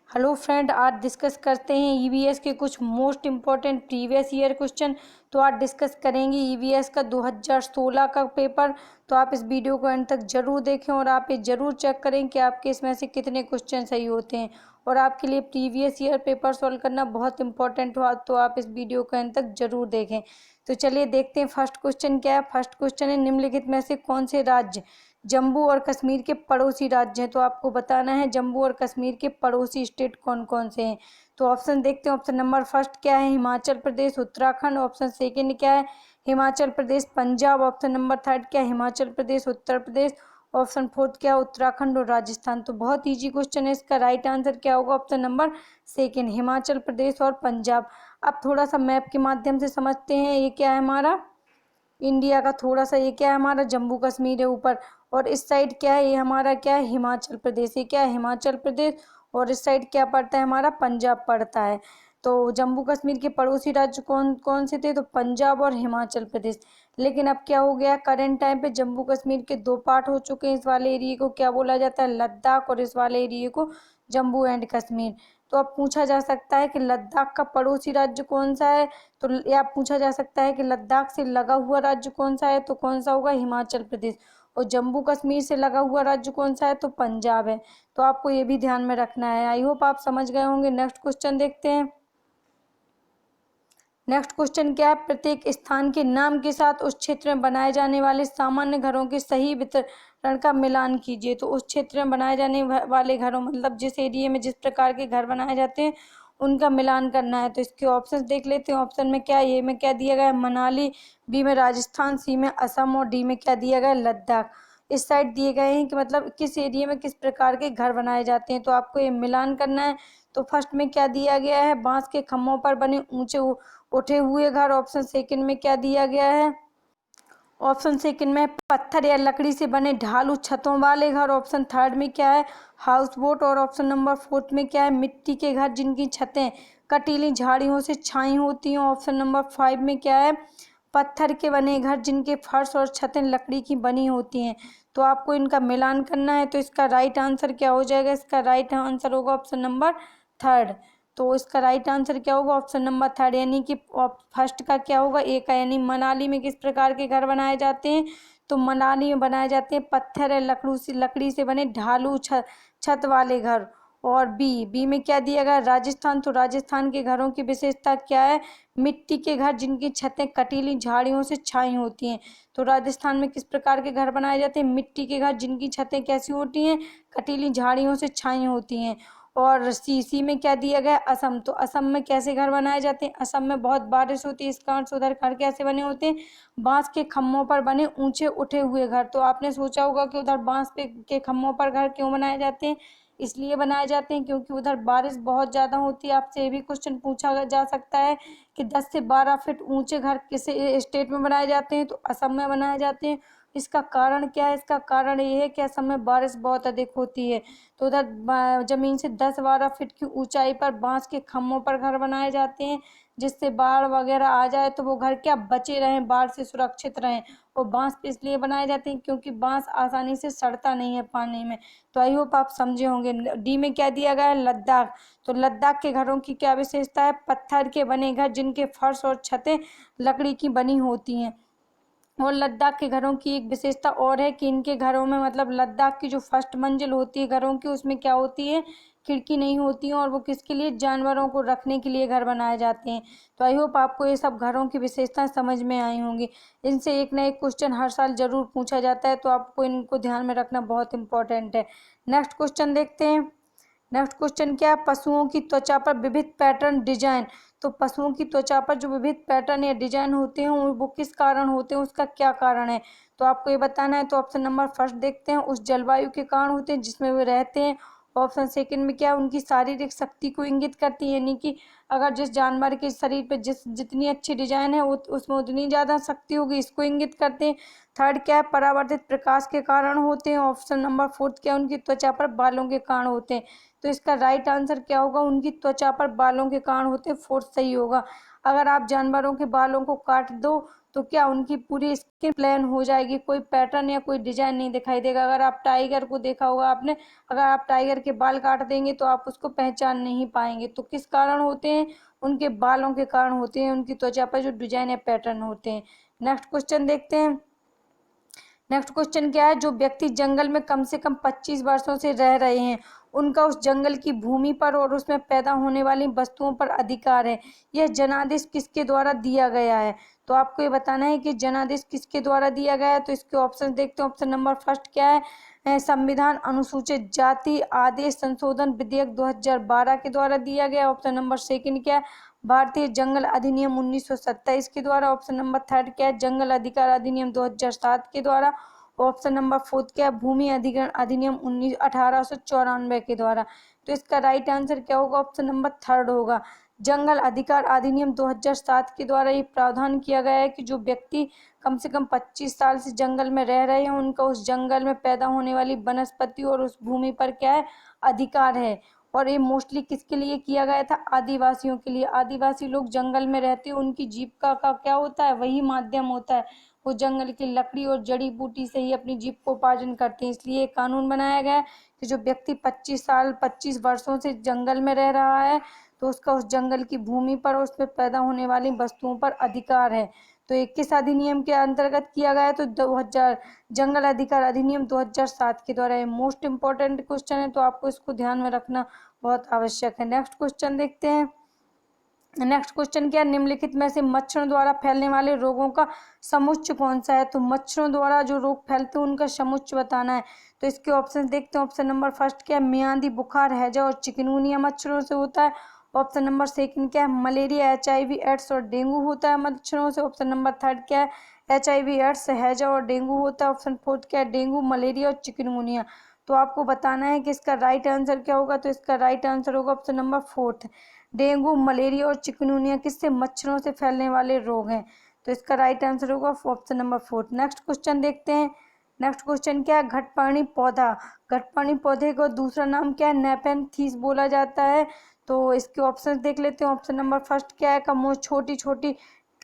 Hello friend, आज discuss करते हैं ईवीएस के कुछ most important previous year question. तो आज डिस्कस करेंगे ईवीएस का 2016 का पेपर। तो आप इस वीडियो को एंड तक जरूर देखें और आप ये जरूर चेक करें कि आपके इसमें से कितने क्वेश्चन सही होते हैं। और आपके लिए प्रीवियस ईयर पेपर सॉल्व करना बहुत इंपॉर्टेंट हुआ, तो आप इस वीडियो को एंड तक जरूर देखें। तो चलिए देखते हैं फर्स्ट क्वेश्चन क्या है। फर्स्ट क्वेश्चन है, निम्नलिखित में से कौन से राज्य जम्मू और कश्मीर के पड़ोसी राज्य हैं। तो आपको बताना है जम्मू और कश्मीर के पड़ोसी स्टेट कौन कौन से हैं। तो ऑप्शन देखते हैं। ऑप्शन नंबर फर्स्ट क्या है, हिमाचल प्रदेश उत्तराखंड। ऑप्शन सेकंड क्या है, Himachal Pradesh Punjab. Option number third क्या है, हिमाचल प्रदेश उत्तर प्रदेश। ऑप्शन फोर्थ क्या है, उत्तराखंड और राजस्थान। तो बहुत ईजी क्वेश्चन है, इसका राइट आंसर क्या होगा, option number second, Himachal Pradesh और पंजाब। अब थोड़ा सा मैप के माध्यम से समझते हैं। ये क्या है हमारा इंडिया का, थोड़ा सा ये क्या है हमारा जम्मू कश्मीर है ऊपर, और इस साइड क्या है, ये हमारा क्या है हिमाचल प्रदेश। ये क्या है हिमाचल प्रदेश, और इस साइड क्या पड़ता है हमारा पंजाब पड़ता है। तो जम्मू कश्मीर के पड़ोसी राज्य कौन कौन से थे, तो पंजाब और हिमाचल प्रदेश। लेकिन अब क्या हो गया, करंट टाइम पे जम्मू कश्मीर के दो पार्ट हो चुके हैं। इस वाले एरिया को क्या बोला जाता है, लद्दाख, और इस वाले एरिया को जम्मू एंड कश्मीर। तो अब पूछा जा सकता है कि लद्दाख का पड़ोसी राज्य कौन सा है, तो या पूछा जा सकता है कि लद्दाख से लगा हुआ राज्य कौन सा है, तो कौन सा होगा, हिमाचल प्रदेश। और जम्मू कश्मीर से लगा हुआ राज्य कौन सा है, तो पंजाब है। तो आपको ये भी ध्यान में रखना है। आई होप आप समझ गए होंगे। नेक्स्ट क्वेश्चन देखते हैं। नेक्स्ट क्वेश्चन क्या है, प्रत्येक स्थान के नाम के साथ उस क्षेत्र में बनाए जाने वाले सामान्य घरों के सही वितरण का मिलान कीजिए। तो उस क्षेत्र में बनाए जाने वाले घरों, मतलब जिस एरिया में जिस प्रकार के घर बनाए जाते हैं उनका मिलान करना है। तो इसके ऑप्शंस देख लेते हैं। ऑप्शन में क्या है, ए में क्या दिया गया है, मनाली। बी में राजस्थान। सी में असम। और डी में क्या दिया गया है, लद्दाख। इस साइड दिए गए हैं कि मतलब किस एरिया में किस प्रकार के घर बनाए जाते हैं, तो आपको ये मिलान करना है। तो फर्स्ट में क्या दिया गया है, बांस के खम्भों पर बने ऊंचे उठे हुए घर। ऑप्शन सेकंड में क्या दिया गया है, ऑप्शन सेकंड में पत्थर या लकड़ी से बने ढालू छतों वाले घर। ऑप्शन थर्ड में क्या है, हाउस बोट। और ऑप्शन नंबर फोर्थ में क्या है, मिट्टी के घर जिनकी छतें कटीली झाड़ियों से छाई होती हैं। ऑप्शन नंबर फाइव में क्या है, पत्थर के बने घर जिनके फर्श और छतें लकड़ी की बनी होती हैं। तो आपको इनका मिलान करना है। तो इसका राइट आंसर क्या हो जाएगा, इसका राइट आंसर होगा ऑप्शन नंबर थर्ड। तो इसका राइट आंसर क्या होगा, ऑप्शन नंबर थर्ड। यानी कि फर्स्ट का क्या होगा, ए का, यानी मनाली में किस प्रकार के घर बनाए जाते हैं, तो मनाली में बनाए जाते हैं पत्थर या लकड़ी से बने ढालू छत वाले घर। और बी में क्या दिया गया, राजस्थान। तो राजस्थान के घरों की विशेषता क्या है, मिट्टी के घर जिनकी छतें कटीली झाड़ियों से छाई होती हैं। तो राजस्थान में किस प्रकार के घर बनाए जाते हैं, मिट्टी के घर जिनकी छतें कैसी होती हैं, कटीली झाड़ियों से छाई होती हैं। और सी में क्या दिया गया, असम। तो असम में कैसे घर बनाए जाते हैं, असम में बहुत बारिश होती है, इस कारण से उधर घर कैसे बने होते हैं, बांस के खम्भों पर बने ऊंचे उठे हुए घर। तो आपने सोचा होगा कि उधर बांस के खम्भों पर घर क्यों बनाए जाते हैं, इसलिए बनाए जाते हैं क्योंकि उधर बारिश बहुत ज़्यादा होती है। आपसे ये भी क्वेश्चन पूछा जा सकता है कि 10 से 12 फीट ऊंचे घर किस स्टेट में बनाए जाते हैं, तो असम में बनाए जाते हैं। इसका कारण क्या है, इसका कारण ये है कि असम में बारिश बहुत अधिक होती है। तो उधर जमीन से 10-12 फीट की ऊंचाई पर बांस के खम्भों पर घर बनाए जाते हैं, जिससे बाढ़ वगैरह आ जाए तो वो घर क्या बचे रहें, बाढ़ से सुरक्षित रहें। और बांस इसलिए बनाए जाते हैं क्योंकि बांस आसानी से सड़ता नहीं है पानी में। तो आई होप आप समझे होंगे। डी में क्या दिया गया है, लद्दाख। तो लद्दाख के घरों की क्या विशेषता है, पत्थर के बने घर जिनके फर्श और छतें लकड़ी की बनी होती हैं। और लद्दाख के घरों की एक विशेषता और है कि इनके घरों में, मतलब लद्दाख की जो फर्स्ट मंजिल होती है घरों की, उसमें क्या होती है, खिड़की नहीं होती है। और वो किसके लिए, जानवरों को रखने के लिए घर बनाए जाते हैं। तो आई होप आपको ये सब घरों की विशेषताएं समझ में आई होंगी। इनसे एक ना एक क्वेश्चन हर साल जरूर पूछा जाता है, तो आपको इनको ध्यान में रखना बहुत इंपॉर्टेंट है। नेक्स्ट क्वेश्चन देखते हैं। नेक्स्ट क्वेश्चन क्या है, पशुओं की त्वचा पर विविध पैटर्न डिजाइन। तो पशुओं की त्वचा पर जो विविध पैटर्न या डिजाइन होते हैं वो किस कारण होते हैं, उसका क्या कारण है, तो आपको ये बताना है। तो ऑप्शन नंबर फर्स्ट देखते हैं, उस जलवायु के कारण होते हैं जिसमें वे रहते हैं। ऑप्शन सेकंड में क्या है, उनकी शारीरिक शक्ति को इंगित करती है, यानी कि अगर जिस जानवर के शरीर पे जितनी अच्छी डिजाइन है उसमें उतनी ज़्यादा शक्ति होगी, इसको इंगित करते हैं। थर्ड क्या है, परावर्तित प्रकाश के कारण होते हैं। ऑप्शन नंबर फोर्थ क्या है, उनकी त्वचा पर बालों के कारण होते हैं। तो इसका राइट आंसर क्या होगा, उनकी त्वचा पर बालों के कारण होते हैं, फोर्थ सही होगा। अगर आप जानवरों के बालों को काट दो तो क्या उनकी पूरी स्किन प्लेन हो जाएगी, कोई पैटर्न या कोई डिजाइन नहीं दिखाई देगा। अगर आप टाइगर को देखा होगा आपने, अगर आप टाइगर के बाल काट देंगे तो आप उसको पहचान नहीं पाएंगे। तो किस कारण होते हैं, उनके बालों के कारण होते हैं, उनकी त्वचा पर जो डिजाइन या पैटर्न होते हैं। नेक्स्ट क्वेश्चन देखते हैं। नेक्स्ट क्वेश्चन क्या है, जो व्यक्ति जंगल में कम से कम 25 वर्षों से रह रहे हैं उनका उस जंगल की भूमि पर और उसमें पैदा होने वाली वस्तुओं पर अधिकार है। यह जनादेश किसके द्वारा दिया गया है। तो आपको ये बताना है कि जनादेश किसके द्वारा दिया गया है। तो इसके ऑप्शन देखते हैं। ऑप्शन नंबर फर्स्ट क्या है, संविधान अनुसूचित जाति आदेश संशोधन विधेयक 2012 के द्वारा दिया गया। ऑप्शन नंबर सेकंड क्या है, भारतीय जंगल अधिनियम 1927 के द्वारा। ऑप्शन नंबर थर्ड क्या है, जंगल अधिकार अधिनियम 2007 के द्वारा। ऑप्शन नंबर फोर्थ क्या है, भूमि अधिग्रहण अधिनियम 1894 के द्वारा। तो इसका राइट आंसर क्या होगा, ऑप्शन नंबर थर्ड होगा। जंगल अधिकार अधिनियम 2007 के द्वारा ये प्रावधान किया गया है कि जो व्यक्ति कम से कम 25 साल से जंगल में रह रहे हैं उनका उस जंगल में पैदा होने वाली वनस्पति और उस भूमि पर क्या है, अधिकार है। और ये मोस्टली किसके लिए किया गया था, आदिवासियों के लिए। आदिवासी लोग जंगल में रहते हैं, उनकी जीविका का क्या होता है, वही माध्यम होता है। वो जंगल की लकड़ी और जड़ी बूटी से ही अपनी जीविकोपार्जन करते हैं। इसलिए कानून बनाया गया है कि जो व्यक्ति 25 वर्षों से जंगल में रह रहा है तो उसका उस जंगल की भूमि पर और उसमें पैदा होने वाली वस्तुओं पर अधिकार है। तो 21 अधिनियम के अंतर्गत किया गया है, तो 2000 जंगल अधिकार अधिनियम 2007 के द्वारा। ये मोस्ट इम्पोर्टेंट क्वेश्चन है, तो आपको इसको ध्यान में रखना बहुत आवश्यक है। नेक्स्ट क्वेश्चन देखते हैं। नेक्स्ट क्वेश्चन क्या है, निम्नलिखित में से मच्छरों द्वारा फैलने वाले रोगों का समुच्चय कौन सा है। तो मच्छरों द्वारा जो रोग फैलते हैं उनका समुच्चय बताना है। तो इसके ऑप्शन देखते हैं। ऑप्शन नंबर फर्स्ट क्या है, मियादी बुखार हैजा और चिकनगुनिया मच्छरों से होता है। ऑप्शन नंबर सेकंड क्या है, मलेरिया HIV एड्स और डेंगू होता है मच्छरों से। ऑप्शन नंबर थर्ड क्या है, HIV एड्स हैजा और डेंगू होता है। ऑप्शन फोर्थ क्या है, डेंगू मलेरिया और चिकनगुनिया। तो आपको बताना है कि इसका राइट आंसर क्या होगा। तो इसका राइट आंसर होगा option number fourth, dengue malaria और चिकनगुनिया किससे, मच्छरों से फैलने वाले रोग हैं। तो इसका राइट आंसर होगा option number fourth. Next question देखते हैं। नेक्स्ट क्वेश्चन क्या है, घटपर्णी पौधा, घटपर्णी पौधे का दूसरा नाम क्या है, नेपेंथीस बोला जाता है। तो इसके ऑप्शन देख लेते हैं। ऑप्शन नंबर फर्स्ट क्या है, का छोटी छोटी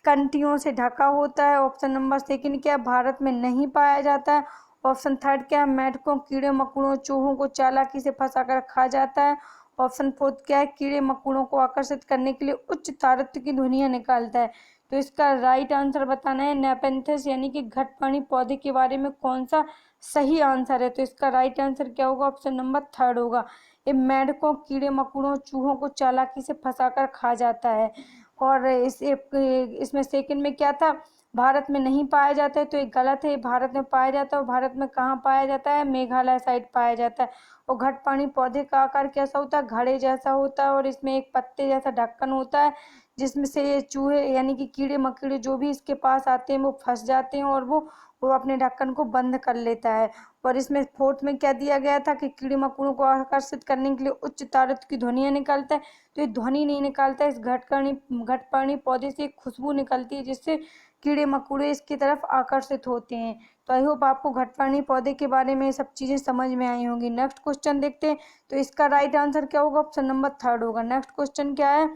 कंटियों से ढका होता है। ऑप्शन नंबर सेकंड क्या है, भारत में नहीं पाया जाता है। ऑप्शन थर्ड क्या है, मेढकों कीड़े मकोड़ों चूहों को चालाकी से फंसाकर खा जाता है। ऑप्शन फोर्थ क्या है, कीड़े मकोड़ों को आकर्षित करने के लिए उच्च तारत्य की ध्वनियां निकालता है। तो इसका राइट आंसर बताना है, नेपेंथस यानी कि घटपर्णी पौधे के बारे में कौन सा सही आंसर है। तो इसका राइट आंसर क्या होगा, ऑप्शन नंबर थर्ड होगा। ये मेढकों कीड़े मकोड़ों चूहों को चालाकी से फंसाकर खा जाता है। और इसमें सेकंड में क्या था, भारत में नहीं पाया जाता है, तो ये गलत है। भारत में पाया जाता है। और भारत में कहाँ पाया जाता है, मेघालय साइड पाया जाता है। और घटपर्णी पौधे का आकार कैसा होता है, घड़े जैसा होता है और इसमें एक पत्ते जैसा ढक्कन होता है जिसमें से ये चूहे यानी कि कीड़े मकोड़े जो भी इसके पास आते हैं वो फंस जाते हैं और वो अपने ढक्कन को बंद कर लेता है। और इसमें फोर्थ में क्या दिया गया था कि कीड़े मकोड़ों को आकर्षित करने के लिए उच्च तारत्य की ध्वनियां निकालता है। तो ये ध्वनि नहीं निकालता है, इस घटपर्णी पौधे से एक खुशबू निकलती है जिससे कीड़े मकोड़े इसकी तरफ आकर्षित होते हैं। तो आई होप आपको घटपर्णी पौधे के बारे में सब चीजें समझ में आई होंगी। नेक्स्ट क्वेश्चन देखते हैं। तो इसका राइट आंसर क्या होगा, ऑप्शन नंबर थर्ड होगा। नेक्स्ट क्वेश्चन क्या है,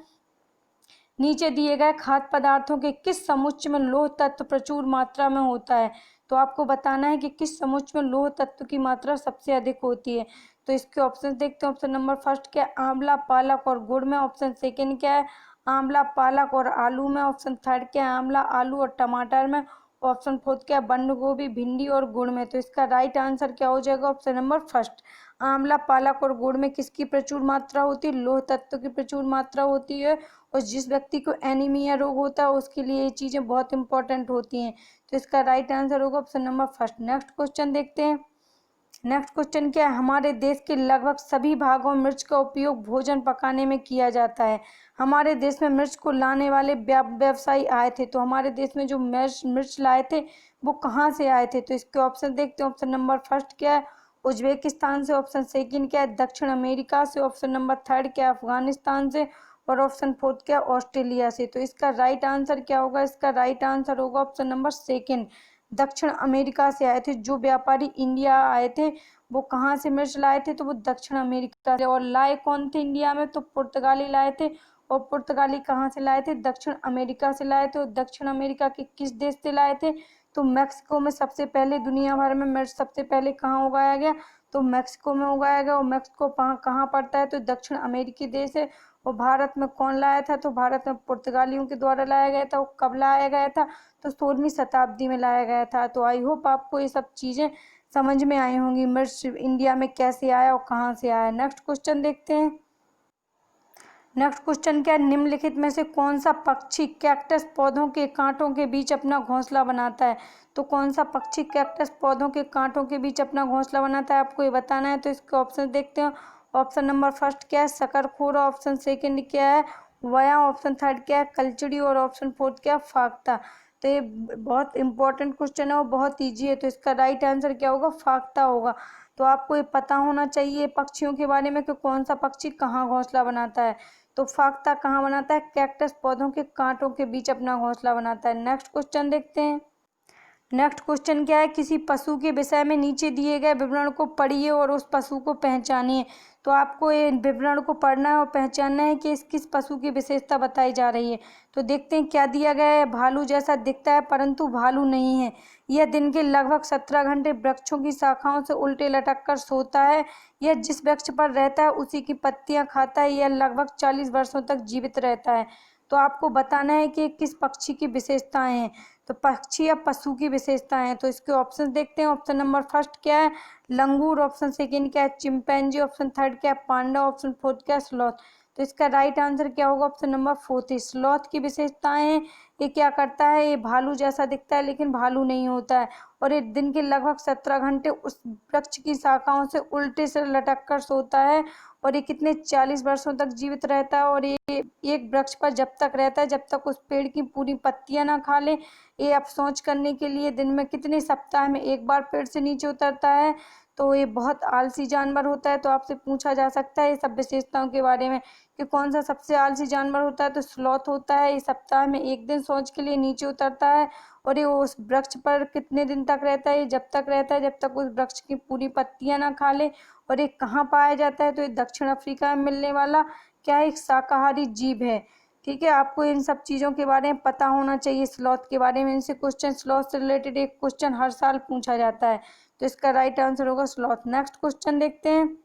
नीचे दिए गए खाद्य पदार्थों के किस समुच्चय में लौह तत्व प्रचुर मात्रा में होता है। तो आपको बताना है कि किस समुच्चय में लौह तत्व की मात्रा सबसे अधिक होती है। तो इसके ऑप्शन देखते हैं। ऑप्शन नंबर फर्स्ट क्या है, आंवला पालक और गुड़ में। ऑप्शन सेकंड क्या है, आंवला पालक और आलू में। ऑप्शन थर्ड क्या है, आंवला आलू और टमाटर में। ऑप्शन फोर्थ क्या है, बंद गोभी भिंडी और गुड़ में। तो इसका राइट आंसर क्या हो जाएगा, ऑप्शन नंबर फर्स्ट, आंवला पालक और गुड़ में किसकी प्रचुर मात्रा होती है, लौह तत्व की प्रचुर मात्रा होती है। और जिस व्यक्ति को एनीमिया रोग होता है उसके लिए ये चीज़ें बहुत इंपॉर्टेंट होती हैं। तो इसका राइट आंसर होगा option number first. Next question देखते हैं। नेक्स्ट क्वेश्चन क्या है, हमारे देश के लगभग सभी भागों में मिर्च का उपयोग भोजन पकाने में किया जाता है। हमारे देश में मिर्च को लाने वाले व्यवसायी आए थे। तो हमारे देश में जो मिर्च लाए थे वो कहाँ से आए थे। तो इसके ऑप्शन देखते हैं। ऑप्शन नंबर फर्स्ट क्या है, उज्बेकिस्तान से। ऑप्शन सेकंड क्या है, दक्षिण अमेरिका से। ऑप्शन नंबर थर्ड क्या है, अफगानिस्तान से। और ऑप्शन फोर्थ क्या है, ऑस्ट्रेलिया से। तो इसका राइट आंसर क्या होगा, इसका राइट आंसर होगा ऑप्शन नंबर सेकंड, दक्षिण अमेरिका से आए थे। जो व्यापारी इंडिया आए थे वो कहाँ से मिर्च लाए थे, तो वो दक्षिण अमेरिका से। और लाए कौन थे इंडिया में, तो पुर्तगाली लाए थे और पुर्तगाली कहाँ से लाए थे? दक्षिण अमेरिका से लाए थे। और दक्षिण अमेरिका के किस देश से लाए थे? तो मैक्सिको में सबसे पहले दुनिया भर में मिर्च सबसे पहले कहाँ उगाया गया? तो मैक्सिको में उगाया गया। और मैक्सिको कहाँ पड़ता है? तो दक्षिण अमेरिकी देश है। और भारत में कौन लाया था? तो भारत में पुर्तगालियों के द्वारा लाया गया था। और कब लाया गया था? तो 16वीं शताब्दी में लाया गया था। तो आई होप आपको ये सब चीज़ें समझ में आई होंगी, मिर्च इंडिया में कैसे आया और कहाँ से आया। नेक्स्ट क्वेश्चन देखते हैं। नेक्स्ट क्वेश्चन क्या है? निम्नलिखित में से कौन सा पक्षी कैक्टस पौधों के कांटों के बीच अपना घोंसला बनाता है? तो कौन सा पक्षी कैक्टस पौधों के कांटों के बीच अपना घोंसला बनाता है, आपको ये बताना है। तो इसके ऑप्शन देखते हैं। ऑप्शन नंबर फर्स्ट क्या है? शकरखोरा। ऑप्शन सेकंड क्या है? वया। ऑप्शन थर्ड क्या है? कलचुड़ी। और ऑप्शन फोर्थ क्या है? फाख्ता। तो ये बहुत इंपॉर्टेंट क्वेश्चन है और बहुत ईजी है। तो इसका राइट आंसर क्या होगा? फाख्ता होगा। तो आपको ये पता होना चाहिए पक्षियों के बारे में कि कौन सा पक्षी कहाँ घोंसला बनाता है। तो फाख्ता कहाँ बनाता है? कैक्टस पौधों के कांटों के बीच अपना घोंसला बनाता है। नेक्स्ट क्वेश्चन देखते हैं। नेक्स्ट क्वेश्चन क्या है? किसी पशु के विषय में नीचे दिए गए विवरण को पढ़िए और उस पशु को पहचानिए। तो आपको ये विवरण को पढ़ना है और पहचानना है कि इस किस पशु की विशेषता बताई जा रही है। तो देखते हैं क्या दिया गया है। भालू जैसा दिखता है परंतु भालू नहीं है। यह दिन के लगभग 17 घंटे वृक्षों की शाखाओं से उल्टे लटक कर सोता है। यह जिस वृक्ष पर रहता है उसी की पत्तियां खाता है। यह लगभग 40 वर्षों तक जीवित रहता है। तो आपको बताना है कि किस पक्षी की विशेषताएं हैं। तो पक्षी या पशु की विशेषताएं हैं। तो इसके ऑप्शन देखते हैं। ऑप्शन नंबर फर्स्ट क्या है? लंगूर। ऑप्शन सेकंड क्या है? चिंपैंजी। ऑप्शन थर्ड क्या है? पांडा। ऑप्शन फोर्थ क्या है? स्लॉथ। तो इसका राइट आंसर क्या होगा? Option number fourth. स्लॉथ की विशेषताएं हैं। ये क्या करता है? ये भालू जैसा दिखता है लेकिन भालू नहीं होता है। और ये दिन के लगभग 17 घंटे उस वृक्ष की शाखाओं से उल्टे से लटक कर सोता है। और ये कितने 40 वर्षों तक जीवित रहता है। और ये एक वृक्ष पर जब तक रहता है जब तक उस पेड़ की पूरी पत्तियां ना खा ले। ये अब सोच करने के लिए दिन में कितने सप्ताह में एक बार पेड़ से नीचे उतरता है। तो ये बहुत आलसी जानवर होता है। तो आपसे पूछा जा सकता है ये सब विशेषताओं के बारे में कि कौन सा सबसे आलसी जानवर होता है। तो स्लॉथ होता है। ये सप्ताह में एक दिन सोच के लिए नीचे उतरता है। और ये उस वृक्ष पर कितने दिन तक रहता है? ये जब तक रहता है जब तक उस वृक्ष की पूरी पत्तियां ना खा ले। और ये कहाँ पाया जाता है? तो ये दक्षिण अफ्रीका में मिलने वाला क्या है? एक शाकाहारी जीव है। ठीक है, आपको इन सब चीज़ों के बारे में पता होना चाहिए। स्लॉथ के बारे में इनसे क्वेश्चन, स्लॉथ से रिलेटेड एक क्वेश्चन हर साल पूछा जाता है। तो इसका राइट आंसर होगा स्लॉथ। नेक्स्ट क्वेश्चन देखते हैं।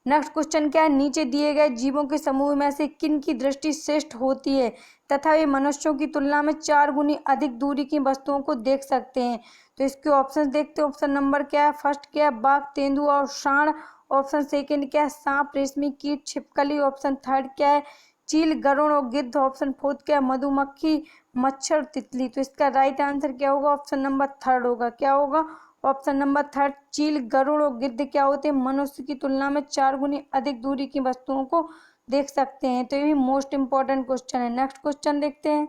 नेक्स्ट क्वेश्चन क्या है? नीचे दिए गए जीवों के समूह में से किन की दृष्टि श्रेष्ठ होती है तथा वे मनुष्यों की तुलना में 4 गुनी अधिक दूरी की वस्तुओं को देख सकते हैं। तो इसके ऑप्शन देखते हैं। ऑप्शन नंबर क्या है? फर्स्ट क्या है? बाघ, तेंदुआ और सांड। ऑप्शन सेकंड क्या है? सांप, रेशमी कीट, छिपकली। ऑप्शन थर्ड क्या है? चील, गरुड़ और गिद्ध। ऑप्शन फोर्थ क्या है? मधुमक्खी, मच्छर, तितली। तो इसका राइट आंसर क्या होगा? ऑप्शन नंबर थर्ड होगा। क्या होगा? Option number third. चील, गरुड़ और गिद्ध क्या होते हैं? मनुष्य की तुलना में 4 गुनी अधिक दूरी की वस्तुओं को देख सकते हैं। तो ये भी मोस्ट इंपॉर्टेंट क्वेश्चन है। नेक्स्ट क्वेश्चन देखते हैं।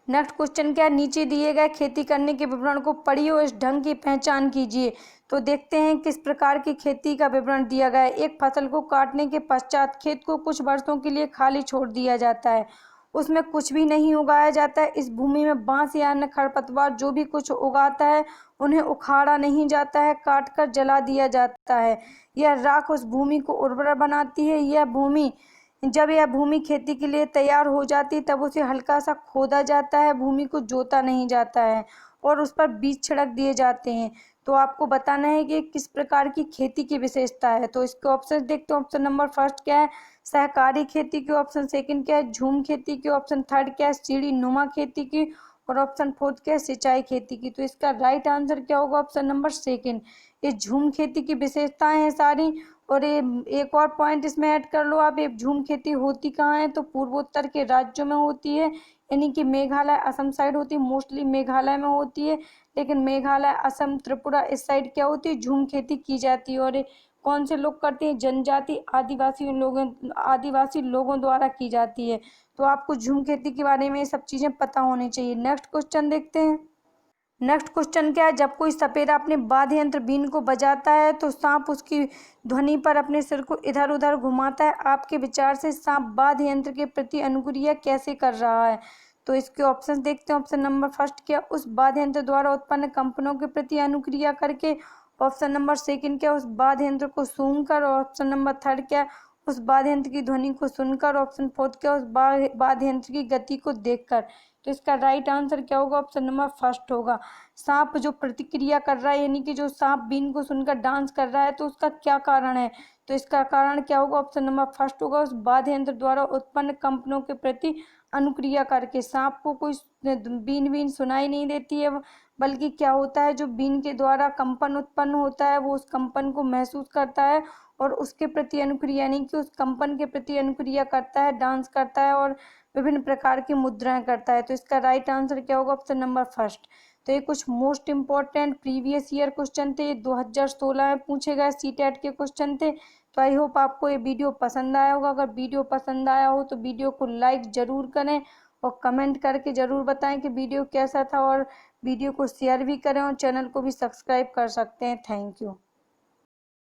नेक्स्ट क्वेश्चन क्या है? नीचे दिए गए खेती करने के विवरण को पढ़िए और इस ढंग की पहचान कीजिए। तो देखते हैं किस प्रकार की खेती का विवरण दिया गया है। एक फसल को काटने के पश्चात खेत को कुछ वर्षों के लिए खाली छोड़ दिया जाता है। उसमें कुछ भी नहीं उगाया जाता है। इस भूमि में बांस या अन्य खरपतवार जो भी कुछ उगाता है उन्हें उखाड़ा नहीं जाता है, काट कर जला दिया जाता है। यह राख उस भूमि को उर्वर बनाती है। जब यह भूमि खेती के लिए तैयार हो जाती है तब उसे हल्का सा खोदा जाता है। भूमि को जोता नहीं जाता है और उस पर बीज छिड़क दिए जाते हैं। तो आपको बताना है कि किस प्रकार की खेती की विशेषता है। तो इसके ऑप्शन देखते हैं। ऑप्शन नंबर फर्स्ट क्या है? सहकारी खेती की। ऑप्शन सेकंड क्या है? झूम खेती की। ऑप्शन थर्ड क्या है? सीढ़ी नुमा खेती की। और ऑप्शन फोर्थ क्या है? सिंचाई खेती की। तो इसका राइट आंसर क्या होगा? Option number second. ये झूम खेती की विशेषताएं हैं सारी। और ये एक और पॉइंट इसमें ऐड कर लो आप, ये झूम खेती होती कहाँ है? तो पूर्वोत्तर के राज्यों में होती है, यानी कि मेघालय, असम साइड होती है। मोस्टली मेघालय में होती है, लेकिन मेघालय, असम, त्रिपुरा इस साइड क्या होती है? झूम खेती की जाती है। और ये कौन से लोग करते हैं? जनजाति आदिवासी लोगों द्वारा की जाती है। तो आपको झूम खेती के बारे में ये सब चीज़ें पता होनी चाहिए। नेक्स्ट क्वेश्चन देखते हैं। नेक्स्ट क्वेश्चन क्या है? जब कोई सपेरा अपने वाद्य यंत्र बीन को बजाता है तो सांप उसकी ध्वनि पर अपने सिर को इधर उधर घुमाता है। आपके विचार से सांप वाद्य यंत्र के प्रति अनुक्रिया कैसे कर रहा है? तो इसके ऑप्शन देखते हैं। ऑप्शन नंबर फर्स्ट क्या? उस वाद्य यंत्र द्वारा उत्पन्न कंपनों के प्रति अनुक्रिया करके। ऑप्शन नंबर सेकंड क्या? उस वाद्य यंत्र को सूंघ कर। और ऑप्शन नंबर थर्ड क्या? उस वाद्य यंत्र की ध्वनि को सुनकर, ऑप्शन 4 क्या, उस वाद्य यंत्र की गति को देखकर। तो इसका राइट आंसर क्या होगा, ऑप्शन नंबर फर्स्ट होगा। सांप जो प्रतिक्रिया कर रहा है, यानी कि जो सांप बीन को सुनकर डांस कर रहा है, तो उसका क्या कारण है, तो इसका कारण क्या होगा, ऑप्शन नंबर फर्स्ट होगा, उस वाद्य यंत्र द्वारा उत्पन्न कंपनों के प्रति अनुक्रिया करके। सांप को कोई बीन बीन सुनाई नहीं देती है, बल्कि क्या होता है, जो बीन के द्वारा कंपन उत्पन्न होता है वो उस कंपन को महसूस करता है और उसके प्रति अनुक्रिया, यानी कि उस कंपन के प्रति अनुक्रिया करता है, डांस करता है और विभिन्न प्रकार की मुद्राएं करता है। तो इसका राइट आंसर क्या होगा, ऑप्शन नंबर फर्स्ट। तो ये कुछ most important previous year question थे, 2016 में पूछे गए सीटेट के क्वेश्चन थे। तो आई होप आपको ये वीडियो पसंद आया होगा। अगर वीडियो पसंद आया हो तो वीडियो को लाइक ज़रूर करें और कमेंट करके ज़रूर बताएं कि वीडियो कैसा था, और वीडियो को शेयर भी करें और चैनल को भी सब्सक्राइब कर सकते हैं। Thank you.